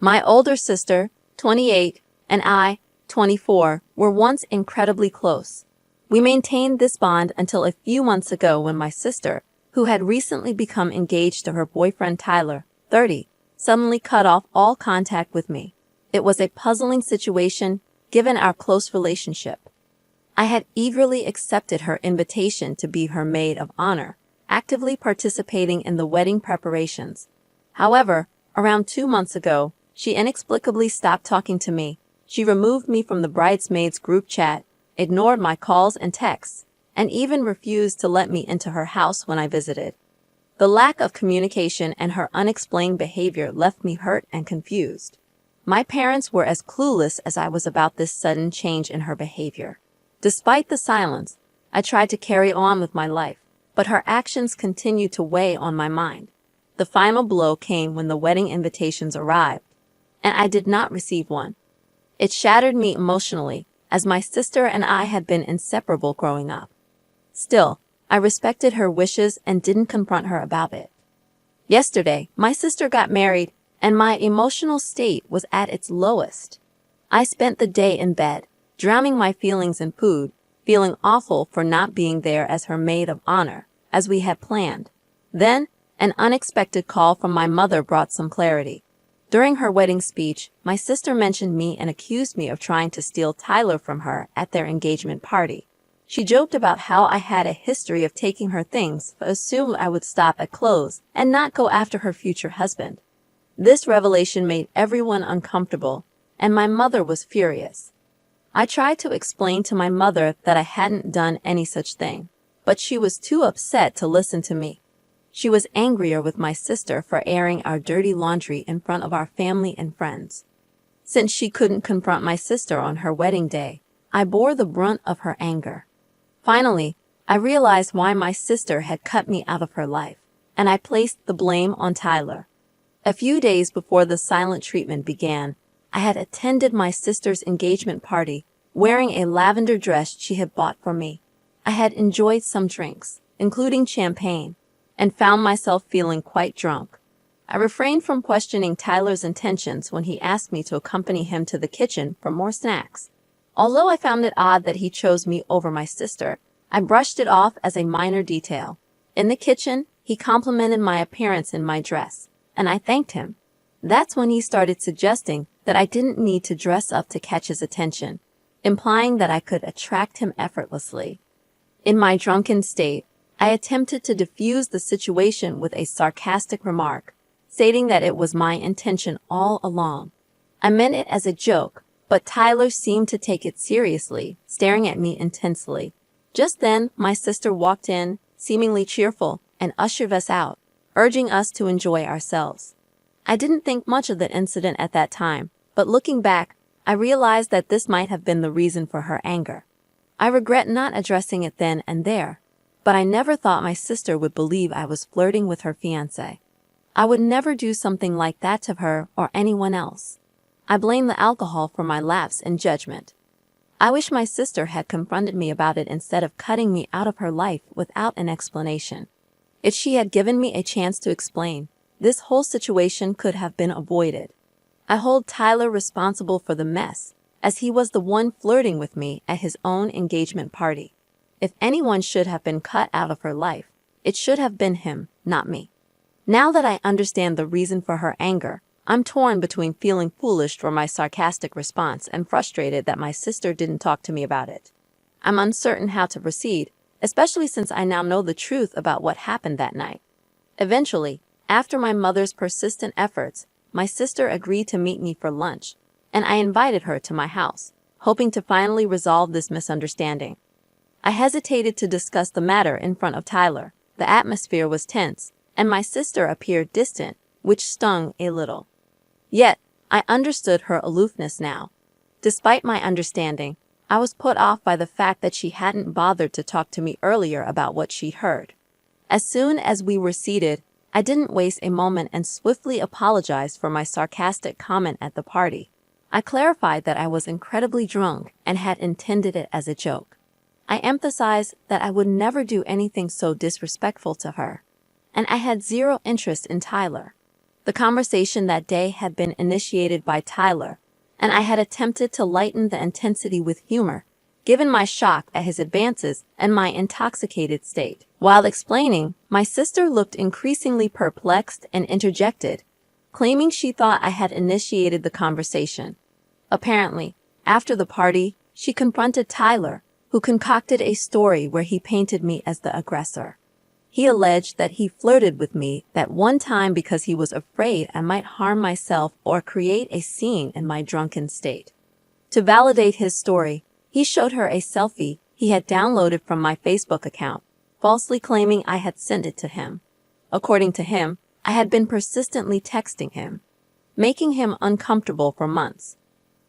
My older sister, 28, and I, 24, were once incredibly close. We maintained this bond until a few months ago when my sister, who had recently become engaged to her boyfriend Tyler, 30, suddenly cut off all contact with me. It was a puzzling situation given our close relationship. I had eagerly accepted her invitation to be her maid of honor, actively participating in the wedding preparations. However, around 2 months ago, she inexplicably stopped talking to me. She removed me from the bridesmaids group chat, ignored my calls and texts, and even refused to let me into her house when I visited. The lack of communication and her unexplained behavior left me hurt and confused. My parents were as clueless as I was about this sudden change in her behavior. Despite the silence, I tried to carry on with my life, but her actions continued to weigh on my mind. The final blow came when the wedding invitations arrived, and I did not receive one. It shattered me emotionally, as my sister and I had been inseparable growing up. Still, I respected her wishes and didn't confront her about it. Yesterday, my sister got married, and my emotional state was at its lowest. I spent the day in bed, drowning my feelings in food, feeling awful for not being there as her maid of honor, as we had planned. Then, an unexpected call from my mother brought some clarity. During her wedding speech, my sister mentioned me and accused me of trying to steal Tyler from her at their engagement party. She joked about how I had a history of taking her things, but assumed I would stop at clothes and not go after her future husband. This revelation made everyone uncomfortable, and my mother was furious. I tried to explain to my mother that I hadn't done any such thing, but she was too upset to listen to me. She was angrier with my sister for airing our dirty laundry in front of our family and friends. Since she couldn't confront my sister on her wedding day, I bore the brunt of her anger. Finally, I realized why my sister had cut me out of her life, and I placed the blame on Tyler. A few days before the silent treatment began, I had attended my sister's engagement party, wearing a lavender dress she had bought for me. I had enjoyed some drinks, including champagne, and found myself feeling quite drunk. I refrained from questioning Tyler's intentions when he asked me to accompany him to the kitchen for more snacks. Although I found it odd that he chose me over my sister, I brushed it off as a minor detail. In the kitchen, he complimented my appearance in my dress, and I thanked him. That's when he started suggesting that I didn't need to dress up to catch his attention, implying that I could attract him effortlessly. In my drunken state, I attempted to diffuse the situation with a sarcastic remark, stating that it was my intention all along. I meant it as a joke, but Tyler seemed to take it seriously, staring at me intensely. Just then, my sister walked in, seemingly cheerful, and ushered us out, urging us to enjoy ourselves. I didn't think much of the incident at that time, but looking back, I realized that this might have been the reason for her anger. I regret not addressing it then and there, but I never thought my sister would believe I was flirting with her fiancé. I would never do something like that to her or anyone else. I blame the alcohol for my lapse in judgment. I wish my sister had confronted me about it instead of cutting me out of her life without an explanation. If she had given me a chance to explain, this whole situation could have been avoided. I hold Tyler responsible for the mess, as he was the one flirting with me at his own engagement party. If anyone should have been cut out of her life, it should have been him, not me. Now that I understand the reason for her anger, I'm torn between feeling foolish for my sarcastic response and frustrated that my sister didn't talk to me about it. I'm uncertain how to proceed, especially since I now know the truth about what happened that night. Eventually, after my mother's persistent efforts, my sister agreed to meet me for lunch, and I invited her to my house, hoping to finally resolve this misunderstanding. I hesitated to discuss the matter in front of Tyler. The atmosphere was tense, and my sister appeared distant, which stung a little. Yet, I understood her aloofness now. Despite my understanding, I was put off by the fact that she hadn't bothered to talk to me earlier about what she heard. As soon as we were seated, I didn't waste a moment and swiftly apologized for my sarcastic comment at the party. I clarified that I was incredibly drunk and had intended it as a joke. I emphasized that I would never do anything so disrespectful to her, and I had zero interest in Tyler. The conversation that day had been initiated by Tyler, and I had attempted to lighten the intensity with humor, given my shock at his advances and my intoxicated state. While explaining, my sister looked increasingly perplexed and interjected, claiming she thought I had initiated the conversation. Apparently, after the party, she confronted Tyler, who concocted a story where he painted me as the aggressor. He alleged that he flirted with me that one time because he was afraid I might harm myself or create a scene in my drunken state. To validate his story, he showed her a selfie he had downloaded from my Facebook account, falsely claiming I had sent it to him. According to him, I had been persistently texting him, making him uncomfortable for months.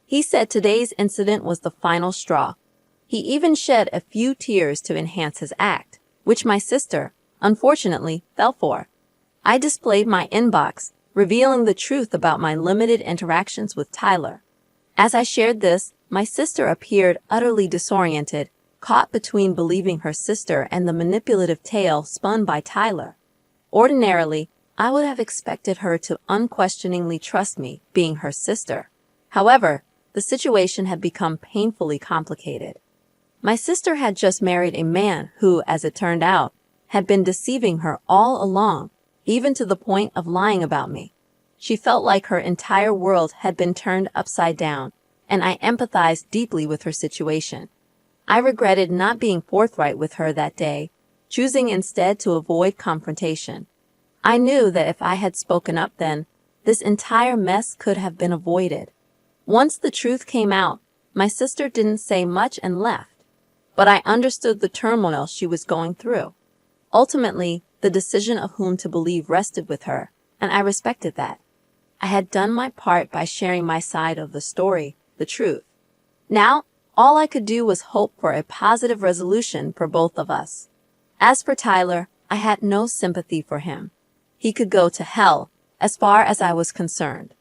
He said today's incident was the final straw. He even shed a few tears to enhance his act, which my sister, unfortunately, fell for. I displayed my inbox, revealing the truth about my limited interactions with Tyler. As I shared this, my sister appeared utterly disoriented, caught between believing her sister and the manipulative tale spun by Tyler. Ordinarily, I would have expected her to unquestioningly trust me, being her sister. However, the situation had become painfully complicated. My sister had just married a man who, as it turned out, had been deceiving her all along, even to the point of lying about me. She felt like her entire world had been turned upside down, and I empathized deeply with her situation. I regretted not being forthright with her that day, choosing instead to avoid confrontation. I knew that if I had spoken up then, this entire mess could have been avoided. Once the truth came out, my sister didn't say much and left, but I understood the turmoil she was going through. Ultimately, the decision of whom to believe rested with her, and I respected that. I had done my part by sharing my side of the story, the truth. Now, all I could do was hope for a positive resolution for both of us. As for Tyler, I had no sympathy for him. He could go to hell, as far as I was concerned.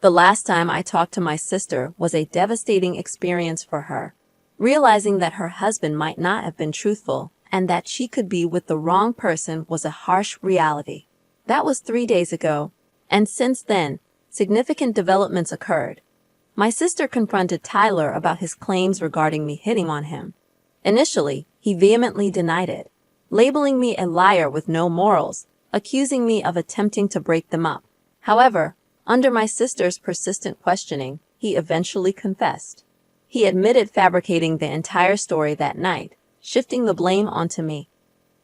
The last time I talked to my sister was a devastating experience for her, realizing that her husband might not have been truthful and that she could be with the wrong person was a harsh reality. That was 3 days ago, and since then, significant developments occurred. My sister confronted Tyler about his claims regarding me hitting on him. Initially, he vehemently denied it, labeling me a liar with no morals, accusing me of attempting to break them up. However, under my sister's persistent questioning, he eventually confessed. He admitted fabricating the entire story that night, shifting the blame onto me.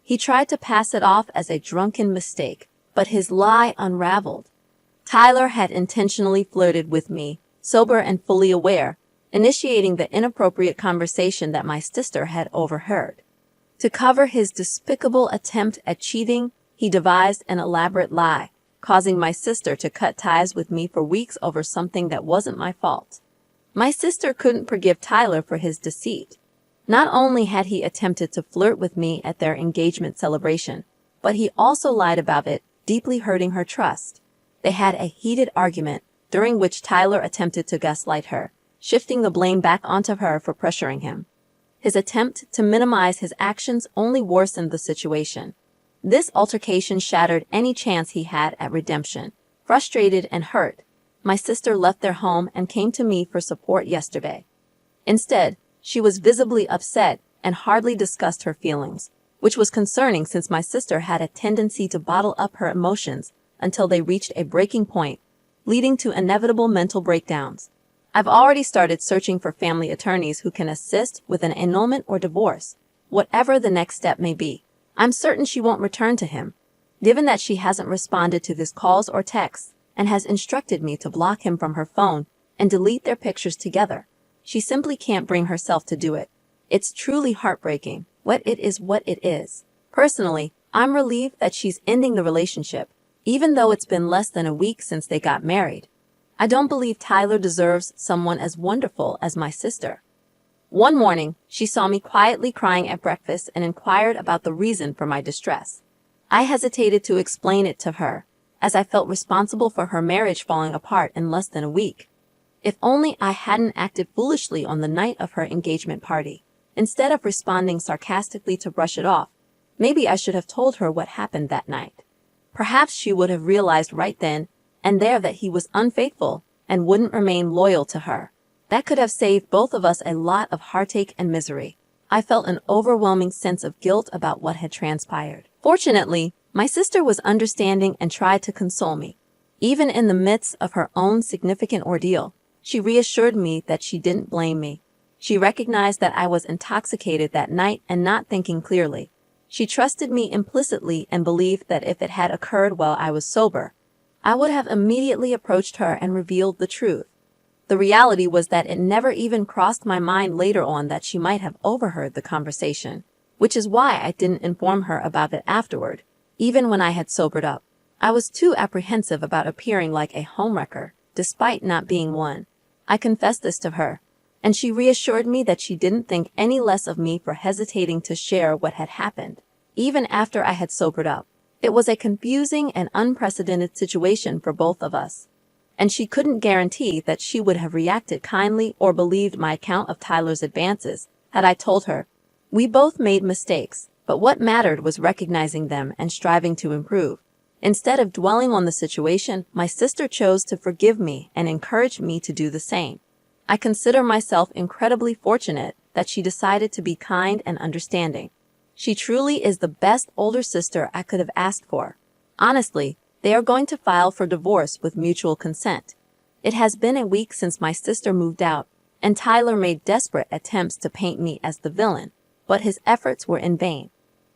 He tried to pass it off as a drunken mistake, but his lie unraveled. Tyler had intentionally flirted with me, sober and fully aware, initiating the inappropriate conversation that my sister had overheard. To cover his despicable attempt at cheating, he devised an elaborate lie, causing my sister to cut ties with me for weeks over something that wasn't my fault. My sister couldn't forgive Tyler for his deceit. Not only had he attempted to flirt with me at their engagement celebration, but he also lied about it, deeply hurting her trust. They had a heated argument, during which Tyler attempted to gaslight her, shifting the blame back onto her for pressuring him. His attempt to minimize his actions only worsened the situation. This altercation shattered any chance he had at redemption. Frustrated and hurt, my sister left their home and came to me for support yesterday. Instead, she was visibly upset and hardly discussed her feelings, which was concerning since my sister had a tendency to bottle up her emotions until they reached a breaking point, leading to inevitable mental breakdowns. I've already started searching for family attorneys who can assist with an annulment or divorce, whatever the next step may be. I'm certain she won't return to him, given that she hasn't responded to his calls or texts and has instructed me to block him from her phone and delete their pictures together. She simply can't bring herself to do it. It's truly heartbreaking. What it is. Personally, I'm relieved that she's ending the relationship, even though it's been less than a week since they got married. I don't believe Tyler deserves someone as wonderful as my sister. One morning, she saw me quietly crying at breakfast and inquired about the reason for my distress. I hesitated to explain it to her, as I felt responsible for her marriage falling apart in less than a week. If only I hadn't acted foolishly on the night of her engagement party. Instead of responding sarcastically to brush it off, maybe I should have told her what happened that night. Perhaps she would have realized right then and there that he was unfaithful and wouldn't remain loyal to her. That could have saved both of us a lot of heartache and misery. I felt an overwhelming sense of guilt about what had transpired. Fortunately, my sister was understanding and tried to console me. Even in the midst of her own significant ordeal, she reassured me that she didn't blame me. She recognized that I was intoxicated that night and not thinking clearly. She trusted me implicitly and believed that if it had occurred while I was sober, I would have immediately approached her and revealed the truth. The reality was that it never even crossed my mind later on that she might have overheard the conversation, which is why I didn't inform her about it afterward, even when I had sobered up. I was too apprehensive about appearing like a homewrecker, despite not being one. I confessed this to her, and she reassured me that she didn't think any less of me for hesitating to share what had happened, even after I had sobered up. It was a confusing and unprecedented situation for both of us, and she couldn't guarantee that she would have reacted kindly or believed my account of Tyler's advances had I told her. We both made mistakes, but what mattered was recognizing them and striving to improve. Instead of dwelling on the situation, my sister chose to forgive me and encouraged me to do the same. I consider myself incredibly fortunate that she decided to be kind and understanding. She truly is the best older sister I could have asked for. Honestly, they are going to file for divorce with mutual consent. It has been a week since my sister moved out, and Tyler made desperate attempts to paint me as the villain, but his efforts were in vain.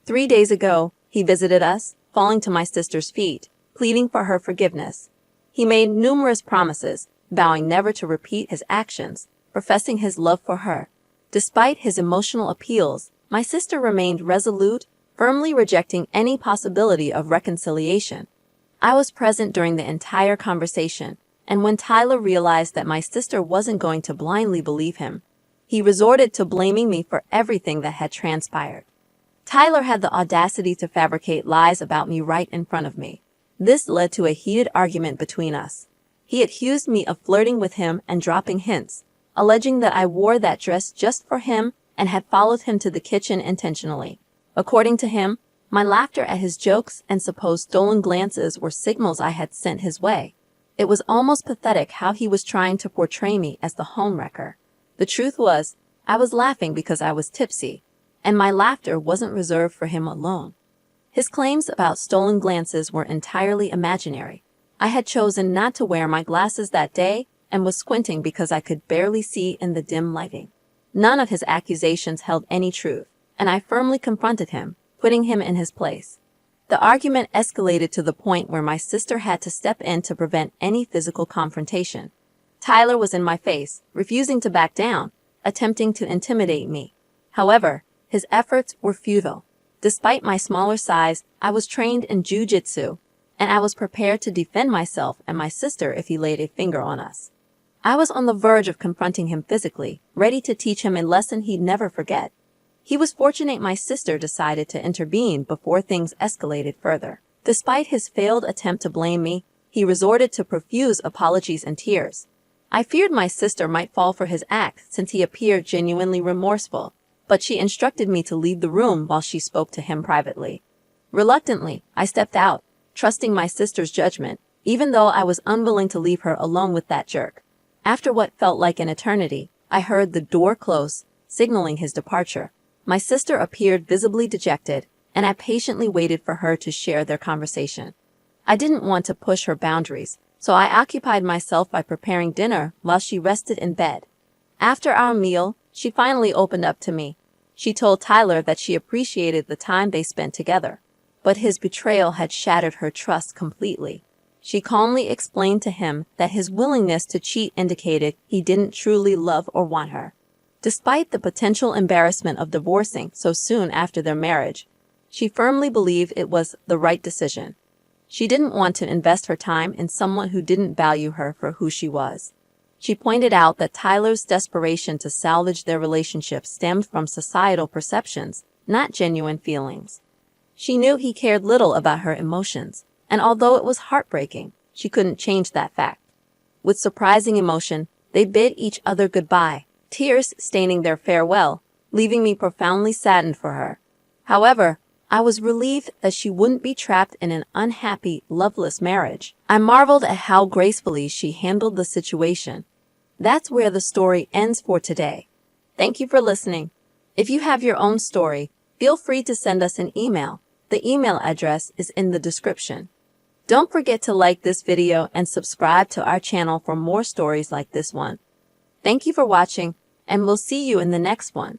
3 days ago, he visited us, falling to my sister's feet, pleading for her forgiveness. He made numerous promises, vowing never to repeat his actions, professing his love for her. Despite his emotional appeals, my sister remained resolute, firmly rejecting any possibility of reconciliation. I was present during the entire conversation, and when Tyler realized that my sister wasn't going to blindly believe him, he resorted to blaming me for everything that had transpired. Tyler had the audacity to fabricate lies about me right in front of me. This led to a heated argument between us. He accused me of flirting with him and dropping hints, alleging that I wore that dress just for him and had followed him to the kitchen intentionally. According to him, my laughter at his jokes and supposed stolen glances were signals I had sent his way. It was almost pathetic how he was trying to portray me as the homewrecker. The truth was, I was laughing because I was tipsy, and my laughter wasn't reserved for him alone. His claims about stolen glances were entirely imaginary. I had chosen not to wear my glasses that day and was squinting because I could barely see in the dim lighting. None of his accusations held any truth, and I firmly confronted him, putting him in his place. The argument escalated to the point where my sister had to step in to prevent any physical confrontation. Tyler was in my face, refusing to back down, attempting to intimidate me. However, his efforts were futile. Despite my smaller size, I was trained in jiu-jitsu, and I was prepared to defend myself and my sister if he laid a finger on us. I was on the verge of confronting him physically, ready to teach him a lesson he'd never forget. He was fortunate my sister decided to intervene before things escalated further. Despite his failed attempt to blame me, he resorted to profuse apologies and tears. I feared my sister might fall for his act since he appeared genuinely remorseful, but she instructed me to leave the room while she spoke to him privately. Reluctantly, I stepped out, trusting my sister's judgment, even though I was unwilling to leave her alone with that jerk. After what felt like an eternity, I heard the door close, signaling his departure. My sister appeared visibly dejected, and I patiently waited for her to share their conversation. I didn't want to push her boundaries, so I occupied myself by preparing dinner while she rested in bed. After our meal, she finally opened up to me. She told Tyler that she appreciated the time they spent together, but his betrayal had shattered her trust completely. She calmly explained to him that his willingness to cheat indicated he didn't truly love or want her. Despite the potential embarrassment of divorcing so soon after their marriage, she firmly believed it was the right decision. She didn't want to invest her time in someone who didn't value her for who she was. She pointed out that Tyler's desperation to salvage their relationship stemmed from societal perceptions, not genuine feelings. She knew he cared little about her emotions, and although it was heartbreaking, she couldn't change that fact. With surprising emotion, they bid each other goodbye, tears staining their farewell, leaving me profoundly saddened for her. However, I was relieved that she wouldn't be trapped in an unhappy, loveless marriage. I marveled at how gracefully she handled the situation. That's where the story ends for today. Thank you for listening. If you have your own story, feel free to send us an email. The email address is in the description. Don't forget to like this video and subscribe to our channel for more stories like this one. Thank you for watching, and we'll see you in the next one.